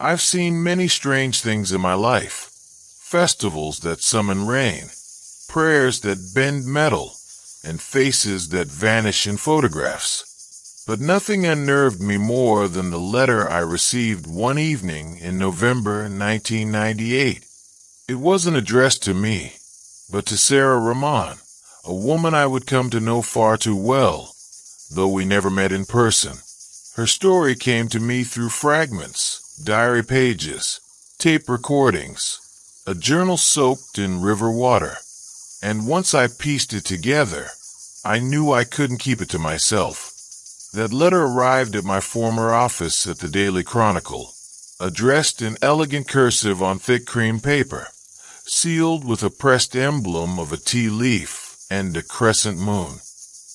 I've seen many strange things in my life. Festivals that summon rain, prayers that bend metal, and faces that vanish in photographs. But nothing unnerved me more than the letter I received one evening in November 1998. It wasn't addressed to me, but to Sarah Rahman, a woman I would come to know far too well, though we never met in person. Her story came to me through fragments, diary pages, tape recordings, a journal soaked in river water. And once I pieced it together, I knew I couldn't keep it to myself. That letter arrived at my former office at the Daily Chronicle, addressed in elegant cursive on thick cream paper, sealed with a pressed emblem of a tea leaf and a crescent moon.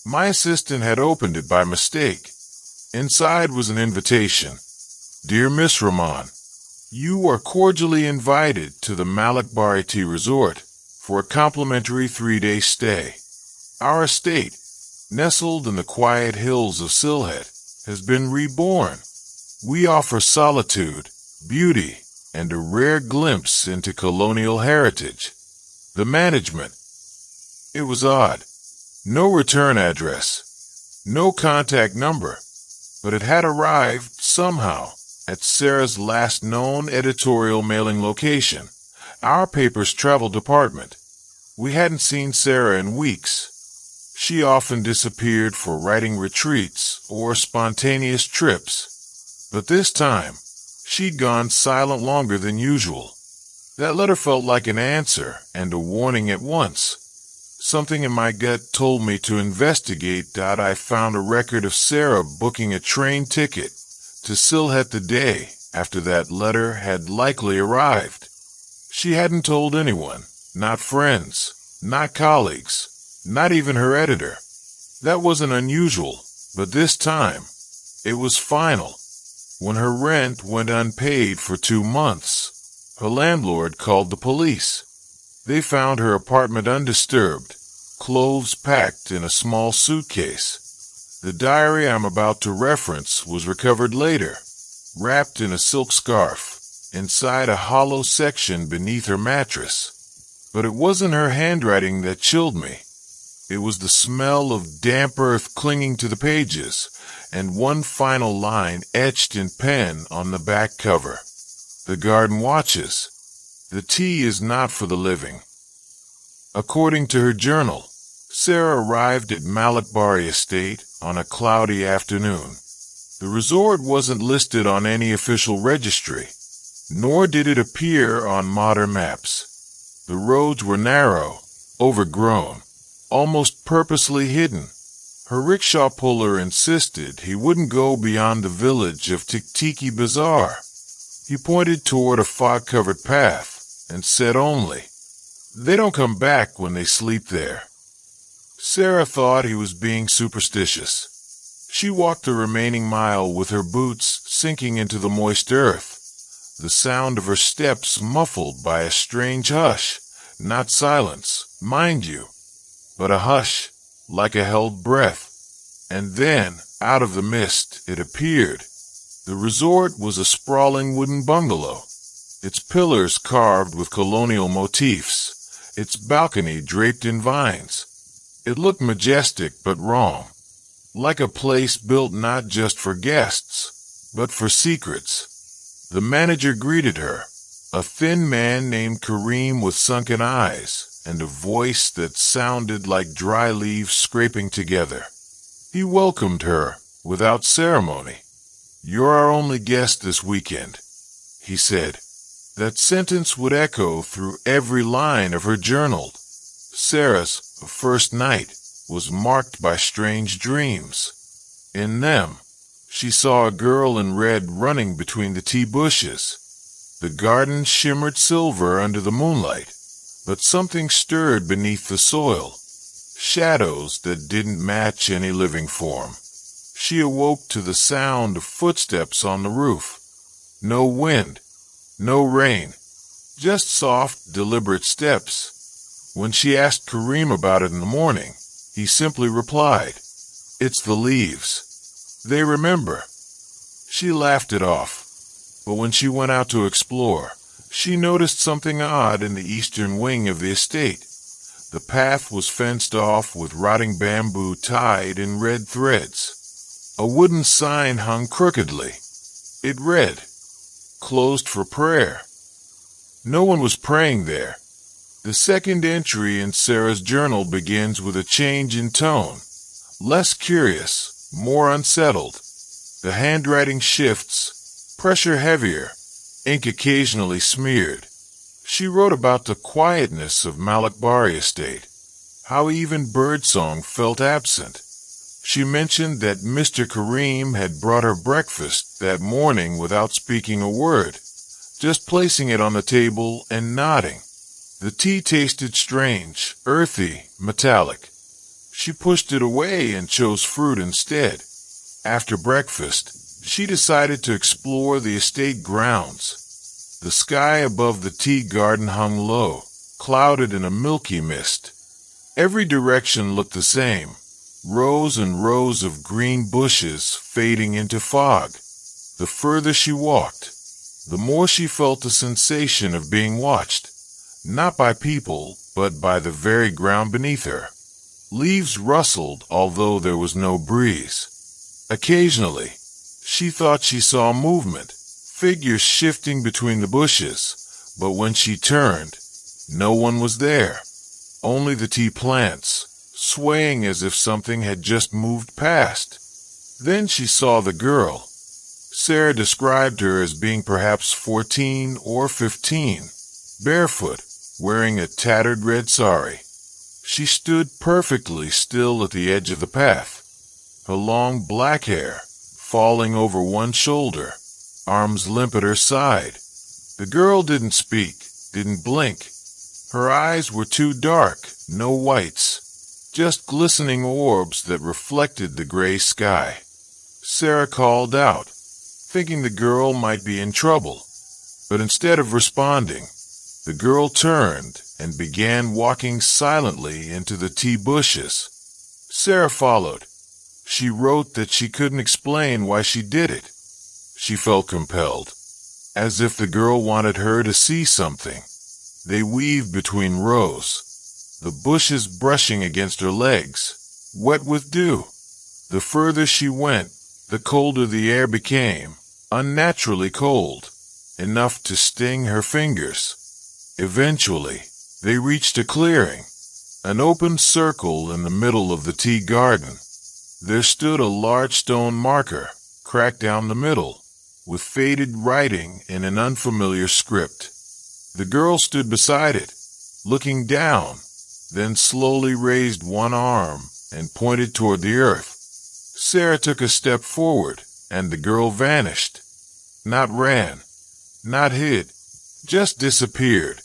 My assistant had opened it by mistake. Inside was an invitation. Dear Miss Rahman, you are cordially invited to the Malikbari Tea Resort for a complimentary 3-day stay. Our estate, nestled in the quiet hills of Sylhet, has been reborn. We offer solitude, beauty, and a rare glimpse into colonial heritage. The management. It was odd. No return address, no contact number, but it had arrived somehow at Sarah's last known editorial mailing location, our paper's travel department. We hadn't seen Sarah in weeks. She often disappeared for writing retreats or spontaneous trips, but this time she'd gone silent longer than usual. That letter felt like an answer and a warning at once. Something in my gut told me to investigate. I found a record of Sarah booking a train ticket to Sylhet the day after that letter had likely arrived. She hadn't told anyone, not friends, not colleagues, not even her editor. That wasn't unusual, but this time, it was final. When her rent went unpaid for 2 months, her landlord called the police. They found her apartment undisturbed, clothes packed in a small suitcase. The diary I'm about to reference was recovered later, wrapped in a silk scarf, inside a hollow section beneath her mattress. But it wasn't her handwriting that chilled me. It was the smell of damp earth clinging to the pages, and one final line etched in pen on the back cover. The garden watches. The tea is not for the living. According to her journal, Sarah arrived at Malikbari Estate on a cloudy afternoon. The resort wasn't listed on any official registry, nor did it appear on modern maps. The roads were narrow, overgrown, almost purposely hidden. Her rickshaw puller insisted he wouldn't go beyond the village of Tiki Bazaar. He pointed toward a fog-covered path and said only, "They don't come back when they sleep there." Sarah thought he was being superstitious. She walked the remaining mile with her boots sinking into the moist earth, the sound of her steps muffled by a strange hush, not silence, mind you, but a hush, like a held breath. And then, out of the mist, it appeared. The resort was a sprawling wooden bungalow, its pillars carved with colonial motifs, its balcony draped in vines. It looked majestic but wrong, like a place built not just for guests, but for secrets. The manager greeted her, a thin man named Kareem with sunken eyes and a voice that sounded like dry leaves scraping together. He welcomed her without ceremony. "You're our only guest this weekend," he said. That sentence would echo through every line of her journal. Sarah's first night was marked by strange dreams. In them, she saw a girl in red running between the tea bushes. The garden shimmered silver under the moonlight, but something stirred beneath the soil, shadows that didn't match any living form. She awoke to the sound of footsteps on the roof. No wind, no rain, just soft, deliberate steps. When she asked Kareem about it in the morning, he simply replied, "It's the leaves. They remember." She laughed it off. But when she went out to explore, she noticed something odd in the eastern wing of the estate. The path was fenced off with rotting bamboo tied in red threads. A wooden sign hung crookedly. It read, "Closed for prayer." No one was praying there. The second entry in Sarah's journal begins with a change in tone. Less curious, more unsettled. The handwriting shifts, pressure heavier, ink occasionally smeared. She wrote about the quietness of Malikbari Estate, how even birdsong felt absent. She mentioned that Mr. Karim had brought her breakfast that morning without speaking a word, just placing it on the table and nodding. The tea tasted strange, earthy, metallic. She pushed it away and chose fruit instead. After breakfast, she decided to explore the estate grounds. The sky above the tea garden hung low, clouded in a milky mist. Every direction looked the same, rows and rows of green bushes fading into fog. The further she walked, the more she felt the sensation of being watched, not by people, but by the very ground beneath her. Leaves rustled, although there was no breeze. Occasionally, she thought she saw movement, figures shifting between the bushes, but when she turned, no one was there. Only the tea plants, swaying as if something had just moved past. Then she saw the girl. Sarah described her as being perhaps 14 or 15, barefoot, wearing a tattered red sari. She stood perfectly still at the edge of the path, her long black hair falling over one shoulder, arms limp at her side. The girl didn't speak, didn't blink. Her eyes were too dark, no whites, just glistening orbs that reflected the gray sky. Sarah called out, thinking the girl might be in trouble, but instead of responding, the girl turned and began walking silently into the tea bushes. Sarah followed. She wrote that she couldn't explain why she did it. She felt compelled, as if the girl wanted her to see something. They weaved between rows, the bushes brushing against her legs, wet with dew. The further she went, the colder the air became, unnaturally cold, enough to sting her fingers. Eventually, they reached a clearing, an open circle in the middle of the tea garden. There stood a large stone marker, cracked down the middle, with faded writing in an unfamiliar script. The girl stood beside it, looking down, then slowly raised one arm and pointed toward the earth. Sarah took a step forward, and the girl vanished. Not ran, not hid, just disappeared.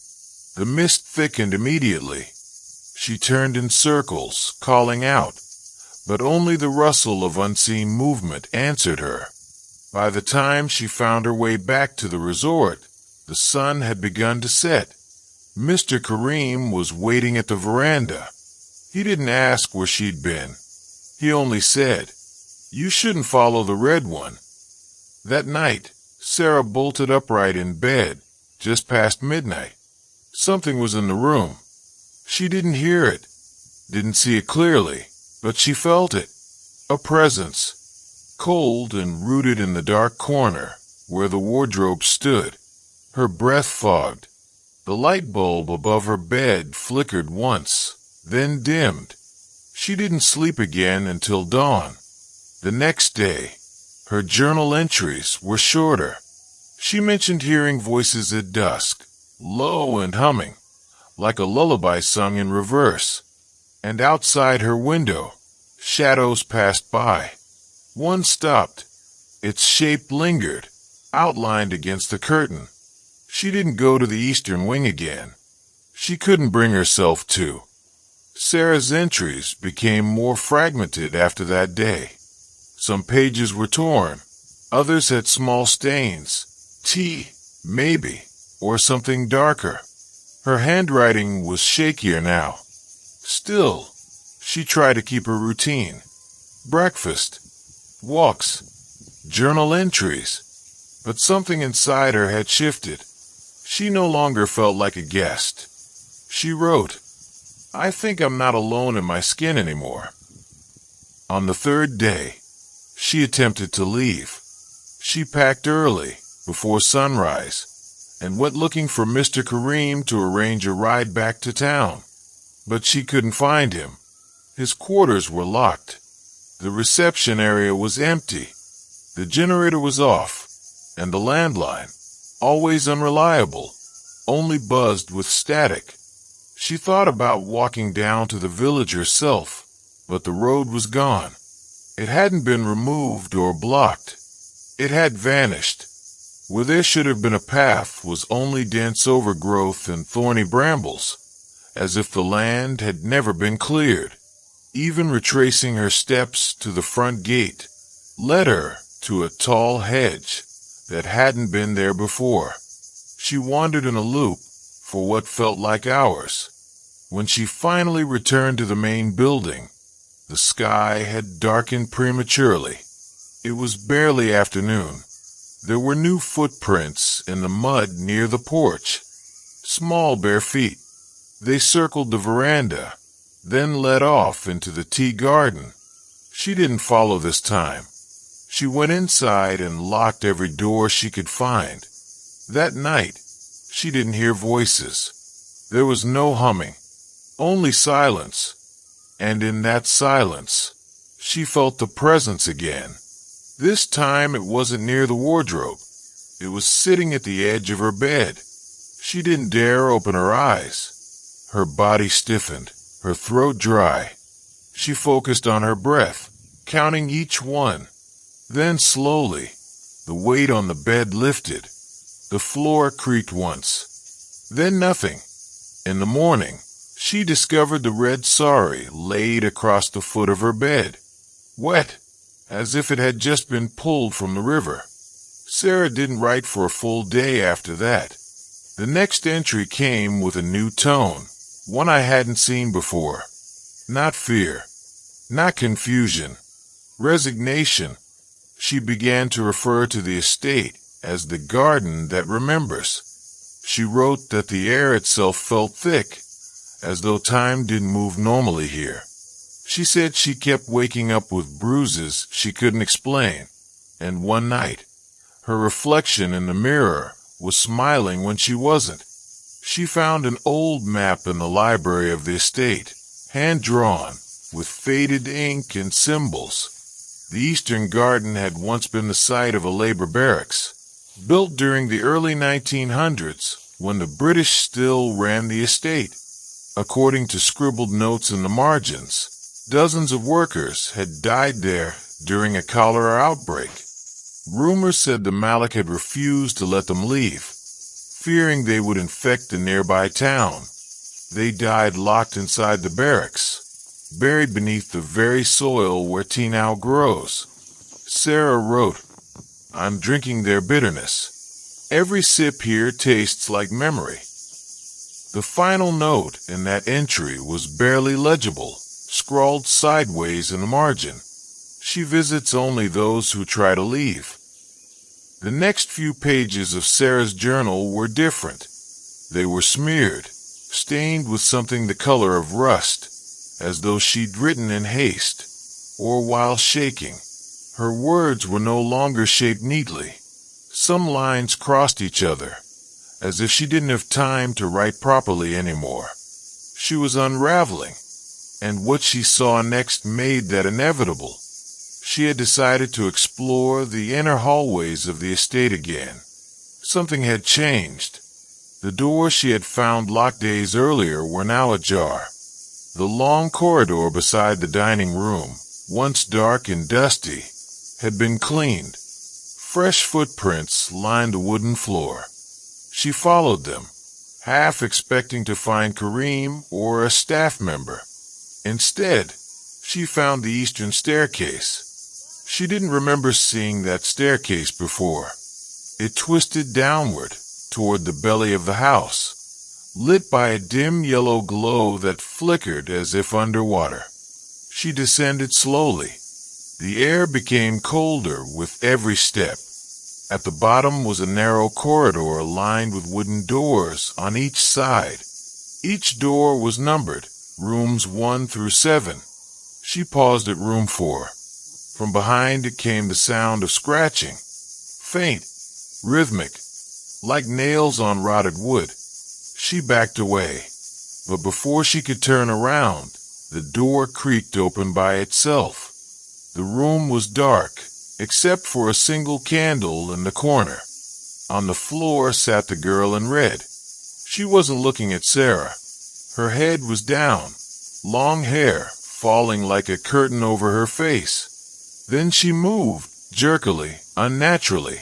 The mist thickened immediately. She turned in circles, calling out, but only the rustle of unseen movement answered her. By the time she found her way back to the resort, the sun had begun to set. Mr. Karim was waiting at the veranda. He didn't ask where she'd been. He only said, "You shouldn't follow the red one." That night, Sarah bolted upright in bed, just past midnight. Something was in the room. She didn't hear it, didn't see it clearly, but she felt it. A presence, cold and rooted in the dark corner where the wardrobe stood. Her breath fogged. The light bulb above her bed flickered once, then dimmed. She didn't sleep again until dawn. The next day, her journal entries were shorter. She mentioned hearing voices at dusk, low and humming, like a lullaby sung in reverse. And outside her window, shadows passed by. One stopped. Its shape lingered, outlined against the curtain. She didn't go to the eastern wing again. She couldn't bring herself to. Sarah's entries became more fragmented after that day. Some pages were torn. Others had small stains. Tea, maybe, or something darker. Her handwriting was shakier now. Still, she tried to keep her routine. Breakfast, walks, journal entries. But something inside her had shifted. She no longer felt like a guest. She wrote, "I think I'm not alone in my skin anymore." On the third day, she attempted to leave. She packed early, before sunrise, and went looking for Mr. Kareem to arrange a ride back to town. But she couldn't find him. His quarters were locked. The reception area was empty. The generator was off, and the landline, always unreliable, only buzzed with static. She thought about walking down to the village herself, but the road was gone. It hadn't been removed or blocked. It had vanished. Where there should have been a path was only dense overgrowth and thorny brambles, as if the land had never been cleared. Even retracing her steps to the front gate led her to a tall hedge that hadn't been there before. She wandered in a loop for what felt like hours. When she finally returned to the main building, the sky had darkened prematurely. It was barely afternoon. There were new footprints in the mud near the porch. Small bare feet. They circled the veranda, then led off into the tea garden. She didn't follow this time. She went inside and locked every door she could find. That night, she didn't hear voices. There was no humming, only silence. And in that silence, she felt the presence again. This time it wasn't near the wardrobe. It was sitting at the edge of her bed. She didn't dare open her eyes. Her body stiffened, her throat dry. She focused on her breath, counting each one. Then slowly, the weight on the bed lifted. The floor creaked once. Then nothing. In the morning, she discovered the red sari laid across the foot of her bed, wet, as if it had just been pulled from the river. Sarah didn't write for a full day after that. The next entry came with a new tone, one I hadn't seen before. Not fear, not confusion, resignation. She began to refer to the estate as the garden that remembers. She wrote that the air itself felt thick, as though time didn't move normally here. She said she kept waking up with bruises she couldn't explain, and one night, her reflection in the mirror was smiling when she wasn't. She found an old map in the library of the estate, hand-drawn, with faded ink and symbols. The eastern garden had once been the site of a labor barracks, built during the early 1900s when the British still ran the estate. According to scribbled notes in the margins, dozens of workers had died there during a cholera outbreak. Rumors said the Malik had refused to let them leave, fearing they would infect the nearby town. They died locked inside the barracks, buried beneath the very soil where tea now grows. Sarah wrote, "I'm drinking their bitterness. Every sip here tastes like memory." The final note in that entry was barely legible, scrawled sideways in the margin. She visits only those who try to leave. The next few pages of Sarah's journal were different. They were smeared, stained with something the color of rust, as though she'd written in haste, or while shaking. Her words were no longer shaped neatly. Some lines crossed each other, as if she didn't have time to write properly anymore. She was unraveling, and what she saw next made that inevitable. She had decided to explore the inner hallways of the estate again. Something had changed. The doors she had found locked days earlier were now ajar. The long corridor beside the dining room, once dark and dusty, had been cleaned. Fresh footprints lined the wooden floor. She followed them, half expecting to find Kareem or a staff member. Instead, she found the eastern staircase. She didn't remember seeing that staircase before. It twisted downward toward the belly of the house, lit by a dim yellow glow that flickered as if underwater. She descended slowly. The air became colder with every step. At the bottom was a narrow corridor lined with wooden doors on each side. Each door was numbered, rooms 1 through 7. She paused at room 4. From behind it came the sound of scratching, faint, rhythmic, like nails on rotted wood. She backed away, but before she could turn around, the door creaked open by itself. The room was dark, except for a single candle in the corner. On the floor sat the girl in red. She wasn't looking at Sarah. Her head was down, long hair falling like a curtain over her face. Then she moved, jerkily, unnaturally,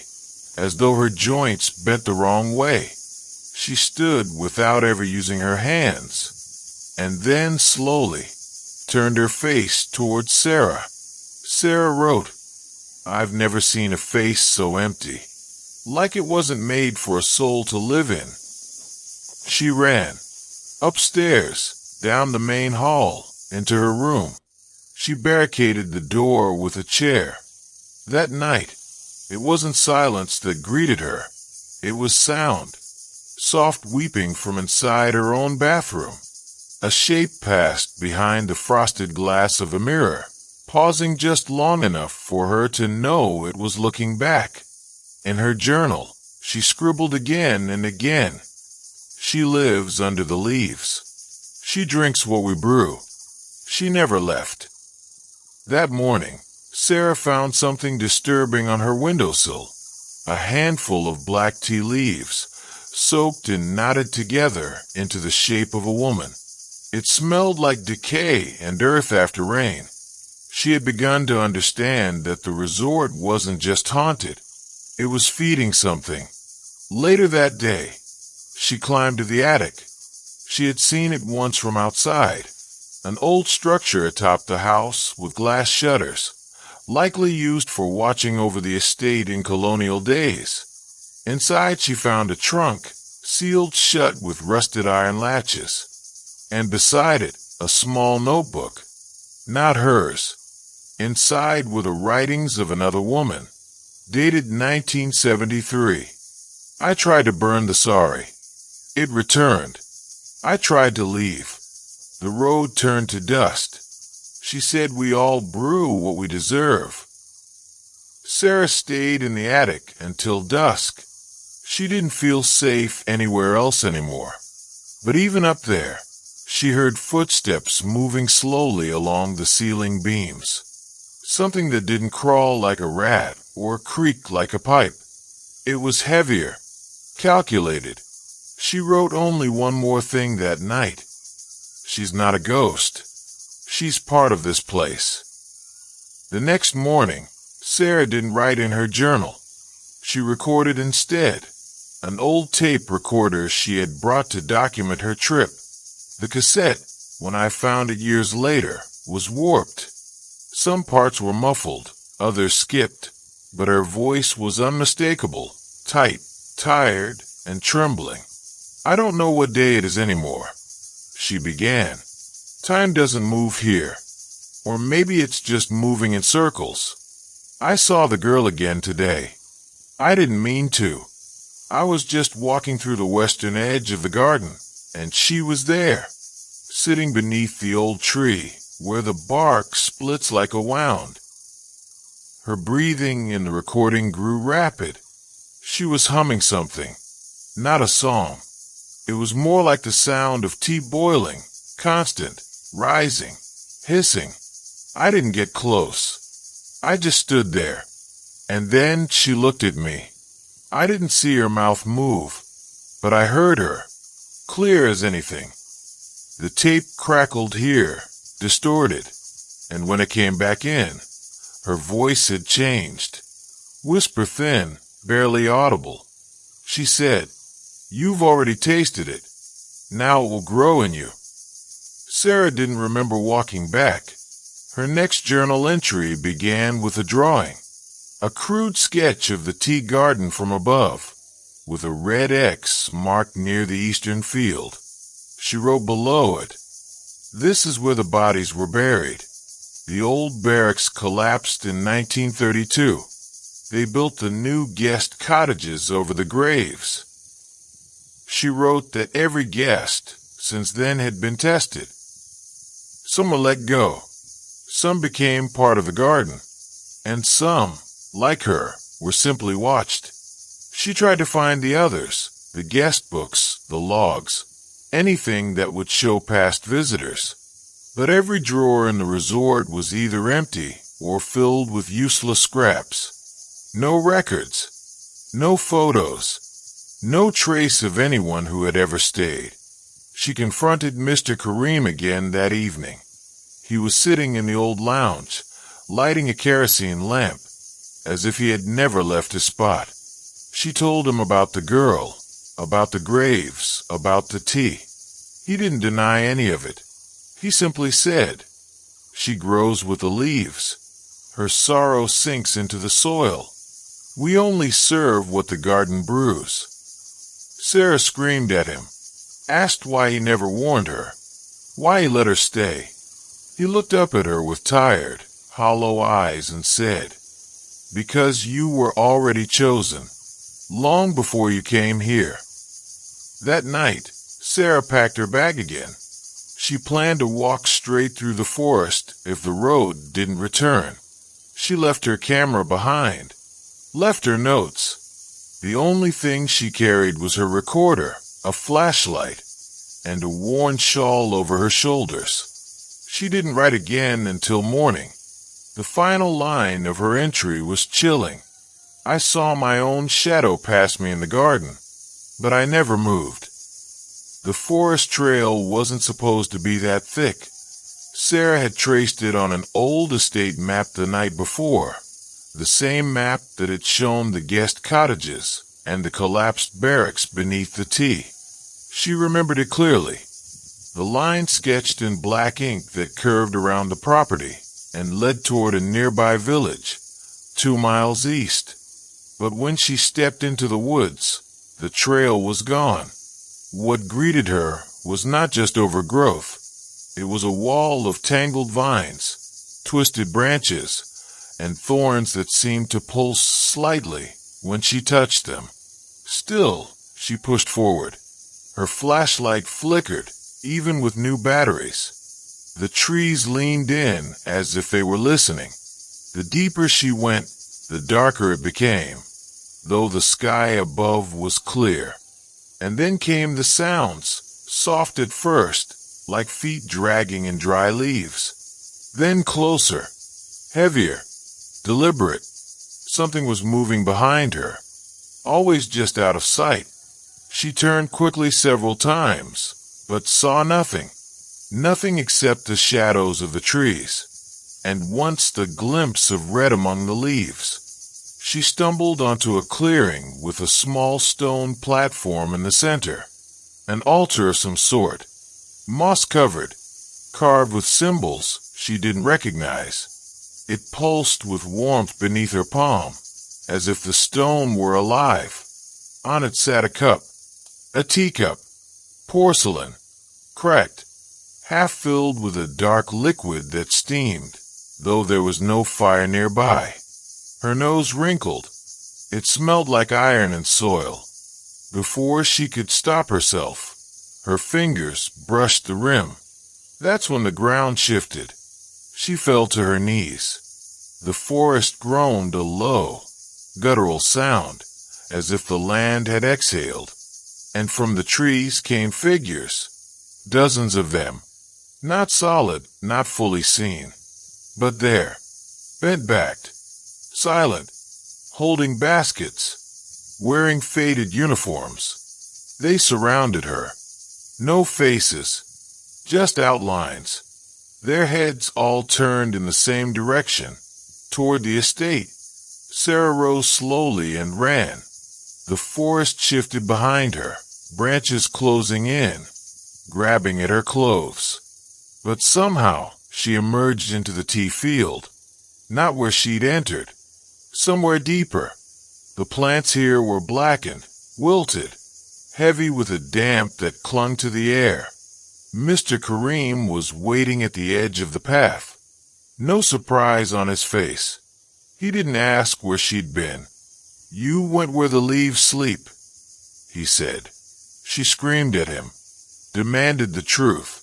as though her joints bent the wrong way. She stood without ever using her hands, and then slowly turned her face towards Sarah. Sarah wrote, "I've never seen a face so empty, like it wasn't made for a soul to live in." She ran, upstairs, down the main hall, into her room. She barricaded the door with a chair. That night, it wasn't silence that greeted her. It was sound, soft weeping from inside her own bathroom. A shape passed behind the frosted glass of a mirror, pausing just long enough for her to know it was looking back. In her journal, she scribbled again and again. She lives under the leaves. She drinks what we brew. She never left. That morning, Sarah found something disturbing on her windowsill. A handful of black tea leaves, soaked and knotted together into the shape of a woman. It smelled like decay and earth after rain. She had begun to understand that the resort wasn't just haunted. It was feeding something. Later that day, she climbed to the attic. She had seen it once from outside. An old structure atop the house with glass shutters, likely used for watching over the estate in colonial days. Inside she found a trunk, sealed shut with rusted iron latches, and beside it a small notebook. Not hers. Inside were the writings of another woman, dated 1973. I tried to burn the sorry. It returned. I tried to leave. The road turned to dust. She said we all brew what we deserve. Sarah stayed in the attic until dusk. She didn't feel safe anywhere else anymore. But even up there, she heard footsteps moving slowly along the ceiling beams. Something that didn't crawl like a rat or creak like a pipe. It was heavier, calculated. She wrote only one more thing that night. She's not a ghost. She's part of this place. The next morning, Sarah didn't write in her journal. She recorded instead. An old tape recorder she had brought to document her trip. The cassette, when I found it years later, was warped. Some parts were muffled, others skipped, but her voice was unmistakable, tight, tired, and trembling. "I don't know what day it is anymore," she began. "Time doesn't move here. Or maybe it's just moving in circles. I saw the girl again today. I didn't mean to. I was just walking through the western edge of the garden, and she was there, sitting beneath the old tree, where the bark splits like a wound." Her breathing in the recording grew rapid. She was humming something, not a song. It was more like the sound of tea boiling, constant, rising, hissing. I didn't get close. I just stood there. And then she looked at me. I didn't see her mouth move, but I heard her, clear as anything. The tape crackled here, distorted, and when it came back in, her voice had changed. Whisper thin, barely audible. She said, "You've already tasted it. Now it will grow in you." Sarah didn't remember walking back. Her next journal entry began with a drawing, a crude sketch of the tea garden from above, with a red X marked near the eastern field. She wrote below it, "This is where the bodies were buried. The old barracks collapsed in 1932. They built the new guest cottages over the graves. She wrote that every guest since then had been tested. Some were let go. Some became part of the garden. And some, like her, were simply watched. She tried to find the others, the guest books, the logs, anything that would show past visitors. But every drawer in the resort was either empty or filled with useless scraps. No records, no photos, no trace of anyone who had ever stayed. She confronted Mr. Kareem again that evening. He was sitting in the old lounge, lighting a kerosene lamp, as if he had never left his spot. She told him about the girl, about the graves, about the tea. He didn't deny any of it. He simply said, "She grows with the leaves. Her sorrow sinks into the soil. We only serve what the garden brews." Sarah screamed at him, asked why he never warned her, why he let her stay. He looked up at her with tired, hollow eyes and said, "Because you were already chosen, long before you came here." That night, Sarah packed her bag again. She planned to walk straight through the forest if the road didn't return. She left her camera behind, left her notes. The only thing she carried was her recorder, a flashlight, and a worn shawl over her shoulders. She didn't write again until morning. The final line of her entry was chilling. "I saw my own shadow pass me in the garden, but I never moved." The forest trail wasn't supposed to be that thick. Sarah had traced it on an old estate map the night before, the same map that had shown the guest cottages and the collapsed barracks beneath the tea. She remembered it clearly. The line sketched in black ink that curved around the property and led toward a nearby village, 2 miles east. But when she stepped into the woods, the trail was gone. What greeted her was not just overgrowth. It was a wall of tangled vines, twisted branches, and thorns that seemed to pulse slightly when she touched them. Still, she pushed forward. Her flashlight flickered, even with new batteries. The trees leaned in as if they were listening. The deeper she went, the darker it became, though the sky above was clear. And then came the sounds, soft at first, like feet dragging in dry leaves. Then closer, heavier, deliberate. Something was moving behind her, always just out of sight. She turned quickly several times, but saw nothing. Nothing except the shadows of the trees, and once the glimpse of red among the leaves. She stumbled onto a clearing with a small stone platform in the center, an altar of some sort, moss-covered, carved with symbols she didn't recognize. It pulsed with warmth beneath her palm, as if the stone were alive. On it sat a cup, a teacup, porcelain, cracked, half filled with a dark liquid that steamed, though there was no fire nearby. Her nose wrinkled. It smelled like iron and soil. Before she could stop herself, her fingers brushed the rim. That's when the ground shifted. She fell to her knees. The forest groaned a low, guttural sound, as if the land had exhaled. And from the trees came figures, dozens of them. Not solid, not fully seen, but there, bent-backed, silent, holding baskets, wearing faded uniforms. They surrounded her. No faces, just outlines. Their heads all turned in the same direction, toward the estate. Sarah rose slowly and ran. The forest shifted behind her, branches closing in, grabbing at her clothes. But somehow she emerged into the tea field, not where she'd entered, somewhere deeper. The plants here were blackened, wilted, heavy with a damp that clung to the air. Mr. Kareem was waiting at the edge of the path, no surprise on his face. He didn't ask where she'd been. "You went where the leaves sleep," he said. She screamed at him, demanded the truth,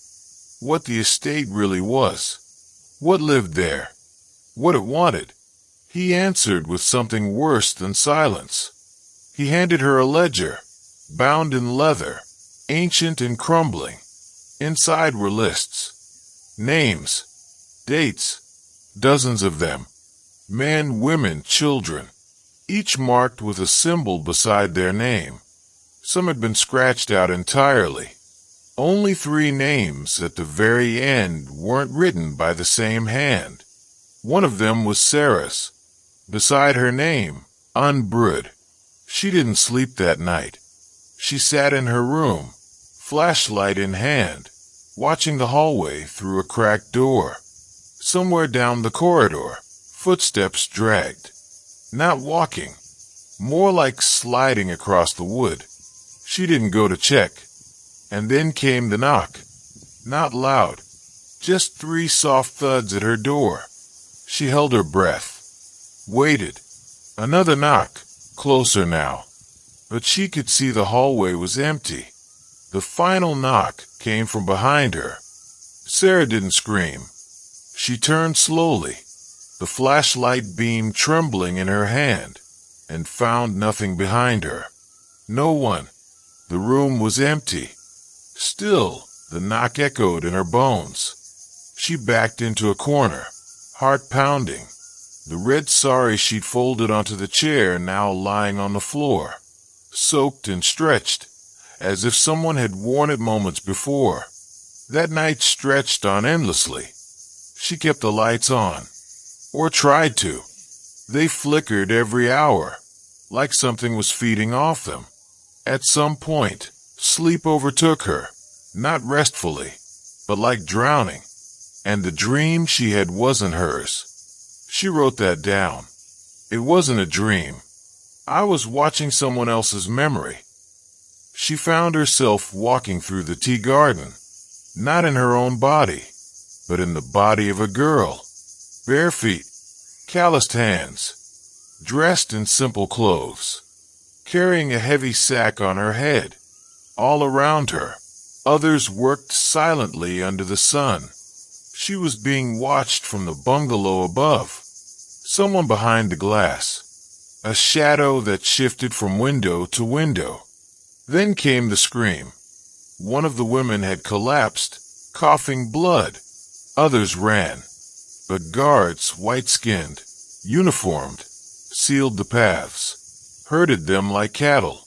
what the estate really was, what lived there, what it wanted. He answered with something worse than silence. He handed her a ledger, bound in leather, ancient and crumbling. Inside were lists, names, dates, dozens of them, men, women, children, each marked with a symbol beside their name. Some had been scratched out entirely. Only 3 names at the very end weren't written by the same hand. One of them was Sarah's. Beside her name, Unbrud. She didn't sleep that night. She sat in her room, flashlight in hand, watching the hallway through a cracked door. Somewhere down the corridor, footsteps dragged. Not walking, more like sliding across the wood. She didn't go to check. And then came the knock. Not loud, just 3 soft thuds at her door. She held her breath, waited. Another knock, closer now. But she could see the hallway was empty. The final knock came from behind her. Sarah didn't scream. She turned slowly, the flashlight beam trembling in her hand, and found nothing behind her. No one. The room was empty. Still, the knock echoed in her bones. She backed into a corner, heart pounding, the red sari she'd folded onto the chair now lying on the floor, soaked and stretched, as if someone had worn it moments before. That night stretched on endlessly. She kept the lights on, or tried to. They flickered every hour, like something was feeding off them. At some point, sleep overtook her, not restfully, but like drowning, and the dream she had wasn't hers. She wrote that down. It wasn't a dream. I was watching someone else's memory. She found herself walking through the tea garden, not in her own body, but in the body of a girl, bare feet, calloused hands, dressed in simple clothes, carrying a heavy sack on her head. All around her, others worked silently under the sun. She was being watched from the bungalow above. Someone behind the glass. A shadow that shifted from window to window. Then came the scream. One of the women had collapsed, coughing blood. Others ran. But guards, white-skinned, uniformed, sealed the paths, herded them like cattle.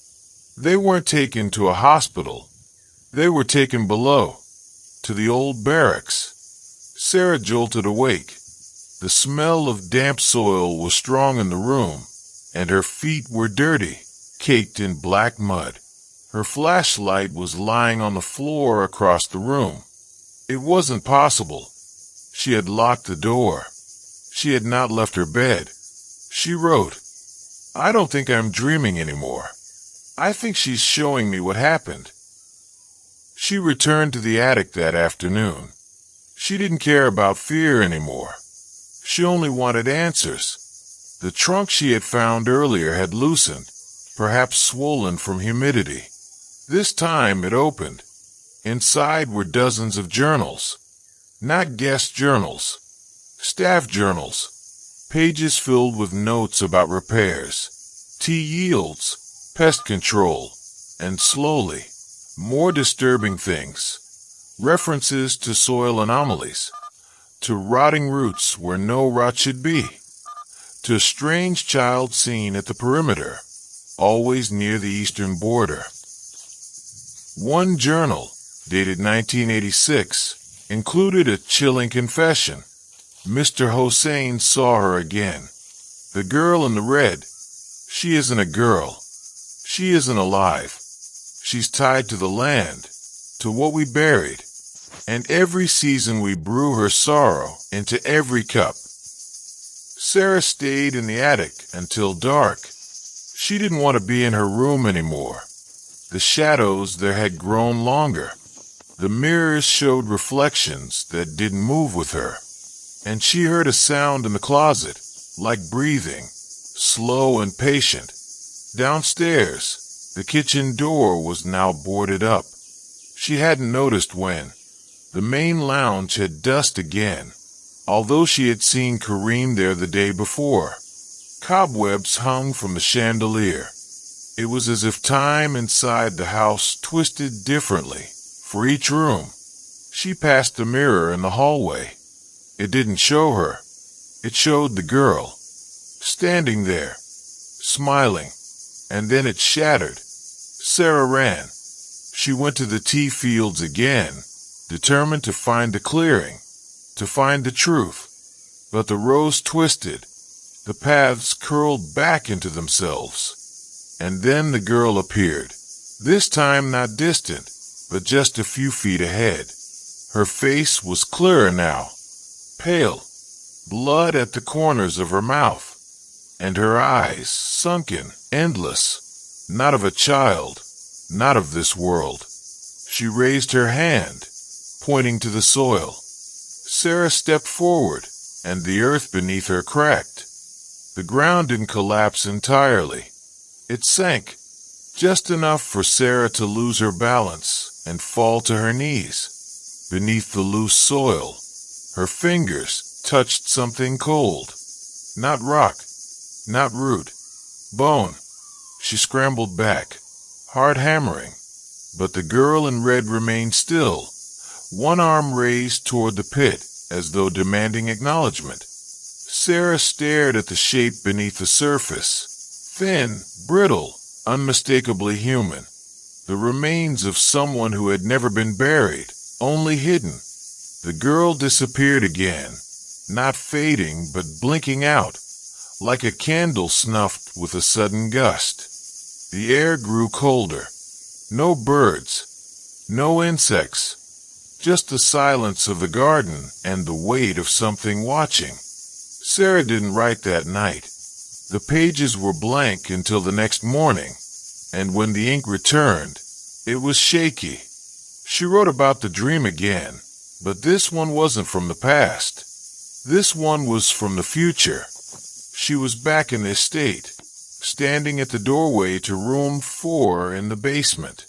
They weren't taken to a hospital. They were taken below, to the old barracks. Sarah jolted awake. The smell of damp soil was strong in the room, and her feet were dirty, caked in black mud. Her flashlight was lying on the floor across the room. It wasn't possible. She had locked the door. She had not left her bed. She wrote, "I don't think I'm dreaming anymore. I think she's showing me what happened." She returned to the attic that afternoon. She didn't care about fear anymore. She only wanted answers. The trunk she had found earlier had loosened, perhaps swollen from humidity. This time it opened. Inside were dozens of journals. Not guest journals. Staff journals. Pages filled with notes about repairs, tea yields, pest control, and slowly, more disturbing things. References to soil anomalies, to rotting roots where no rot should be, to a strange child seen at the perimeter, always near the eastern border. One journal, dated 1986, included a chilling confession. Mr. Hossein saw her again. The girl in the red. She isn't a girl. She isn't alive. She's tied to the land, to what we buried. And every season we brew her sorrow into every cup. Sarah stayed in the attic until dark. She didn't want to be in her room anymore. The shadows there had grown longer. The mirrors showed reflections that didn't move with her. And she heard a sound in the closet, like breathing, slow and patient. Downstairs, the kitchen door was now boarded up. She hadn't noticed when. The main lounge had dust again, although she had seen Kareem there the day before. Cobwebs hung from the chandelier. It was as if time inside the house twisted differently for each room. She passed the mirror in the hallway. It didn't show her. It showed the girl, standing there, smiling, and then it shattered. Sarah ran. She went to the tea fields again, determined to find the clearing, to find the truth. But the rows twisted. The paths curled back into themselves. And then the girl appeared, this time not distant, but just a few feet ahead. Her face was clearer now, pale, blood at the corners of her mouth, and her eyes sunken, endless, not of a child, not of this world. She raised her hand, pointing to the soil. Sarah stepped forward, and the earth beneath her cracked. The ground didn't collapse entirely. It sank, just enough for Sarah to lose her balance and fall to her knees. Beneath the loose soil, her fingers touched something cold. Not rock, not root, bone. She scrambled back, heart hammering, but the girl in red remained still, one arm raised toward the pit as though demanding acknowledgement. Sarah stared at the shape beneath the surface, thin, brittle, unmistakably human, the remains of someone who had never been buried, only hidden. The girl disappeared again, not fading but blinking out, like a candle snuffed with a sudden gust. The air grew colder. No birds, no insects, just the silence of the garden and the weight of something watching. Sarah didn't write that night. The pages were blank until the next morning, and when the ink returned, it was shaky. She wrote about the dream again, but this one wasn't from the past. This one was from the future. She was back in the estate, standing at the doorway to room 4 in the basement.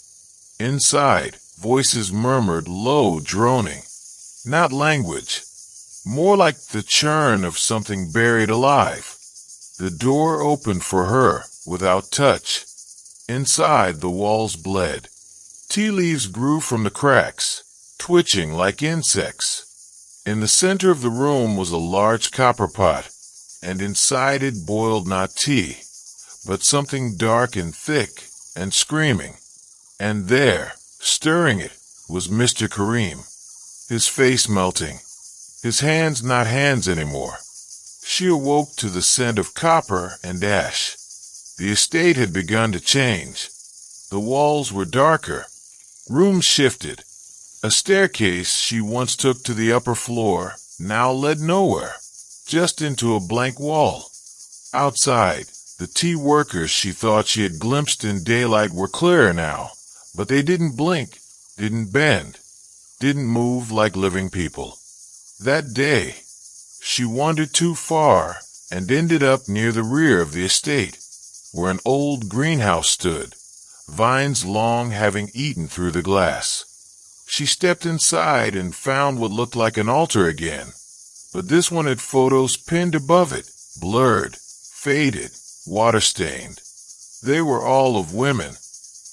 Inside, voices murmured low, droning. Not language, more like the churn of something buried alive. The door opened for her, without touch. Inside, the walls bled. Tea leaves grew from the cracks, twitching like insects. In the center of the room was a large copper pot, and inside it boiled not tea, but something dark and thick and screaming. And there, stirring it, was Mr. Kareem, his face melting, his hands not hands anymore. She awoke to the scent of copper and ash. The estate had begun to change. The walls were darker. Rooms shifted. A staircase she once took to the upper floor now led nowhere, just into a blank wall. Outside, the tea workers she thought she had glimpsed in daylight were clearer now, but they didn't blink, didn't bend, didn't move like living people. That day, she wandered too far and ended up near the rear of the estate, where an old greenhouse stood, vines long having eaten through the glass. She stepped inside and found what looked like an altar again, but this one had photos pinned above it, blurred, faded, water-stained. They were all of women.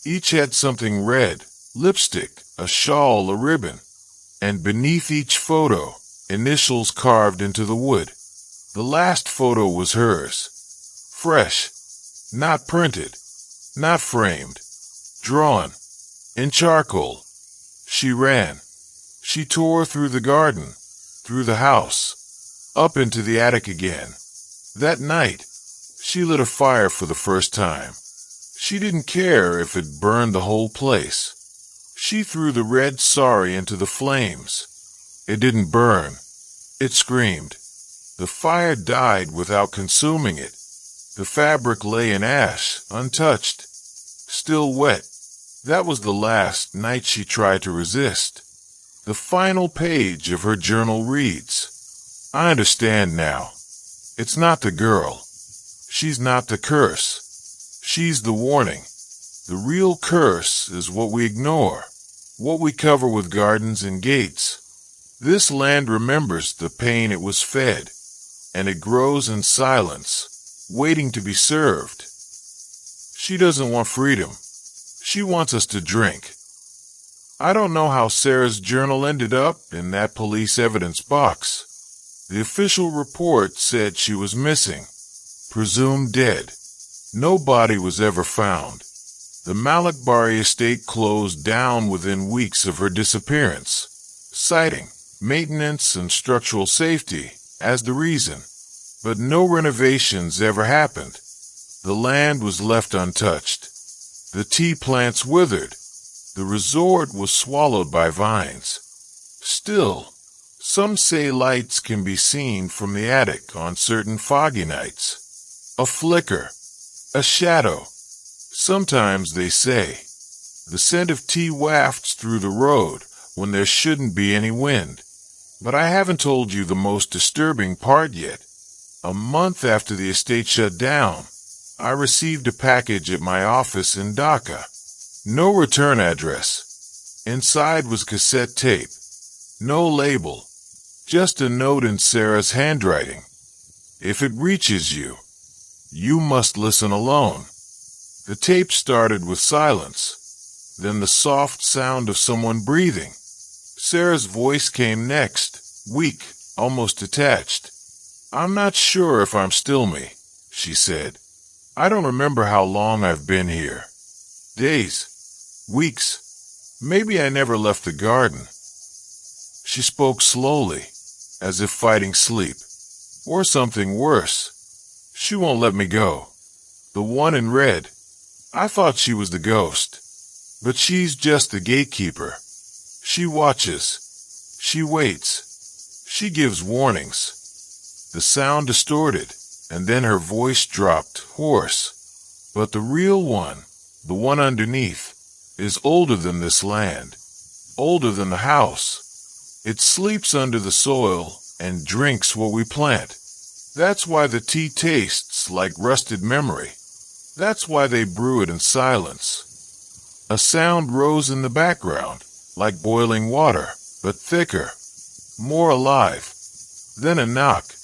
Each had something red, lipstick, a shawl, a ribbon, and beneath each photo, initials carved into the wood. The last photo was hers. Fresh, not printed, not framed, drawn, in charcoal. She ran. She tore through the garden, through the house, up into the attic again. That night, she lit a fire for the first time. She didn't care if it burned the whole place. She threw the red sari into the flames. It didn't burn. It screamed. The fire died without consuming it. The fabric lay in ash, untouched, still wet. That was the last night she tried to resist. The final page of her journal reads, "I understand now. It's not the girl. She's not the curse. She's the warning. The real curse is what we ignore, what we cover with gardens and gates. This land remembers the pain it was fed, and it grows in silence, waiting to be served. She doesn't want freedom. She wants us to drink. I don't know how Sarah's journal ended up in that police evidence box. The official report said she was missing, presumed dead. No body was ever found. The Malikbari Estate closed down within weeks of her disappearance, citing maintenance and structural safety as the reason. But no renovations ever happened. The land was left untouched. The tea plants withered. The resort was swallowed by vines. Still, some say lights can be seen from the attic on certain foggy nights. A flicker, a shadow. Sometimes, they say, the scent of tea wafts through the road when there shouldn't be any wind. But I haven't told you the most disturbing part yet. A month after the estate shut down, I received a package at my office in Dhaka. No return address. Inside was cassette tape. No label. Just a note in Sarah's handwriting. If it reaches you, you must listen alone. The tape started with silence, then the soft sound of someone breathing. Sarah's voice came next, weak, almost detached. "I'm not sure if I'm still me," she said. "I don't remember how long I've been here. Days, weeks, maybe I never left the garden." She spoke slowly, as if fighting sleep, or something worse. "She won't let me go. The one in red. I thought she was the ghost, but she's just the gatekeeper. She watches. She waits. She gives warnings." The sound distorted, and then her voice dropped, hoarse. "But the real one, the one underneath, is older than this land, older than the house. It sleeps under the soil and drinks what we plant. That's why the tea tastes like rusted memory. That's why they brew it in silence." A sound rose in the background, like boiling water, but thicker, more alive. Then a knock.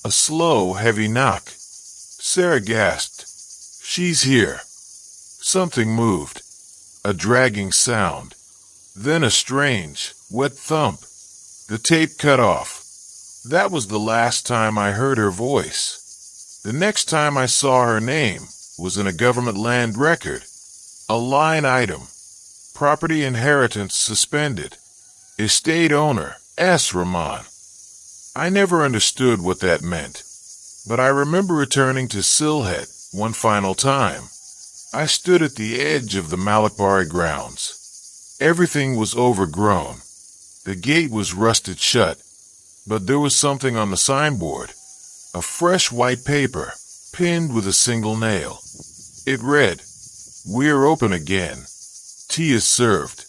A slow, heavy knock. Sarah gasped. "She's here." Something moved. A dragging sound. Then a strange, wet thump. The tape cut off. That was the last time I heard her voice. The next time I saw her name was in a government land record. A line item. Property inheritance suspended. Estate owner, S. Rahman. I never understood what that meant, but I remember returning to Sylhet one final time. I stood at the edge of the Malikbari grounds. Everything was overgrown. The gate was rusted shut, but there was something on the signboard. A fresh white paper, pinned with a single nail. It read, "We're open again. Tea is served.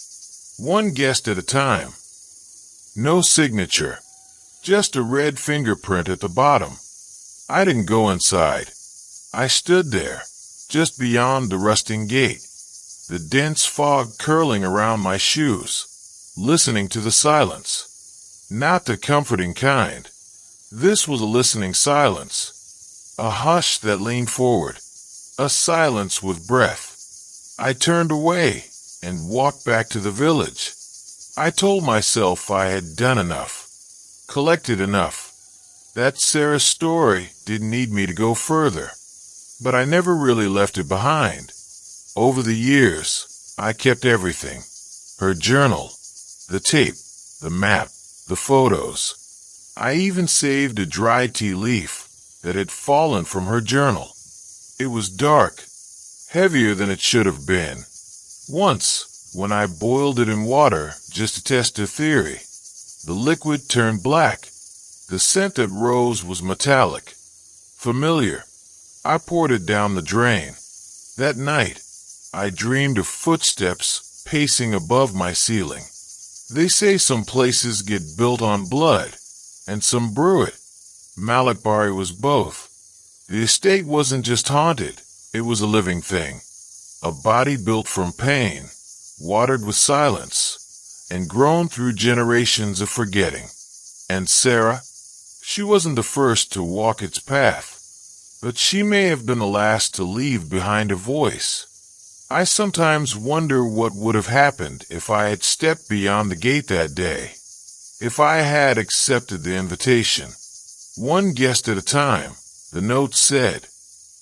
One guest at a time." No signature. Just a red fingerprint at the bottom. I didn't go inside. I stood there, just beyond the rusting gate, the dense fog curling around my shoes, listening to the silence. Not the comforting kind. This was a listening silence. A hush that leaned forward. A silence with breath. I turned away and walked back to the village. I told myself I had done enough. Collected enough. That Sarah's story didn't need me to go further. But I never really left it behind. Over the years, I kept everything. Her journal, the tape, the map, the photos. I even saved a dry tea leaf that had fallen from her journal. It was dark, heavier than it should have been. Once, when I boiled it in water just to test her theory, the liquid turned black. The scent that rose was metallic, familiar. I poured it down the drain. That night, I dreamed of footsteps pacing above my ceiling. They say some places get built on blood, and some brew it. Malikbari was both. The estate wasn't just haunted, it was a living thing. A body built from pain, watered with silence, and grown through generations of forgetting. And Sarah? She wasn't the first to walk its path, but she may have been the last to leave behind a voice. I sometimes wonder what would have happened if I had stepped beyond the gate that day, if I had accepted the invitation. One guest at a time, the note said.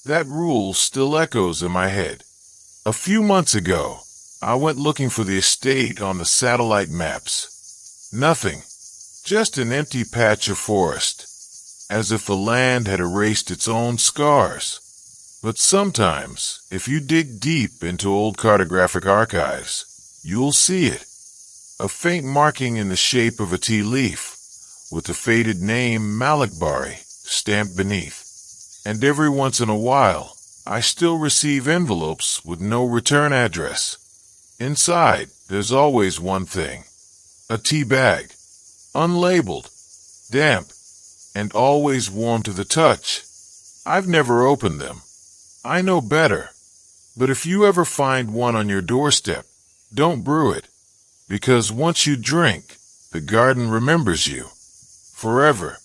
That rule still echoes in my head. A few months ago, I went looking for the estate on the satellite maps. Nothing, just an empty patch of forest, as if the land had erased its own scars. But sometimes, if you dig deep into old cartographic archives, you'll see it. A faint marking in the shape of a tea leaf, with the faded name Malikbari stamped beneath. And every once in a while, I still receive envelopes with no return address. Inside, there's always one thing. A tea bag, unlabeled, damp, and always warm to the touch. I've never opened them. I know better. But if you ever find one on your doorstep, don't brew it. Because once you drink, the garden remembers you. Forever.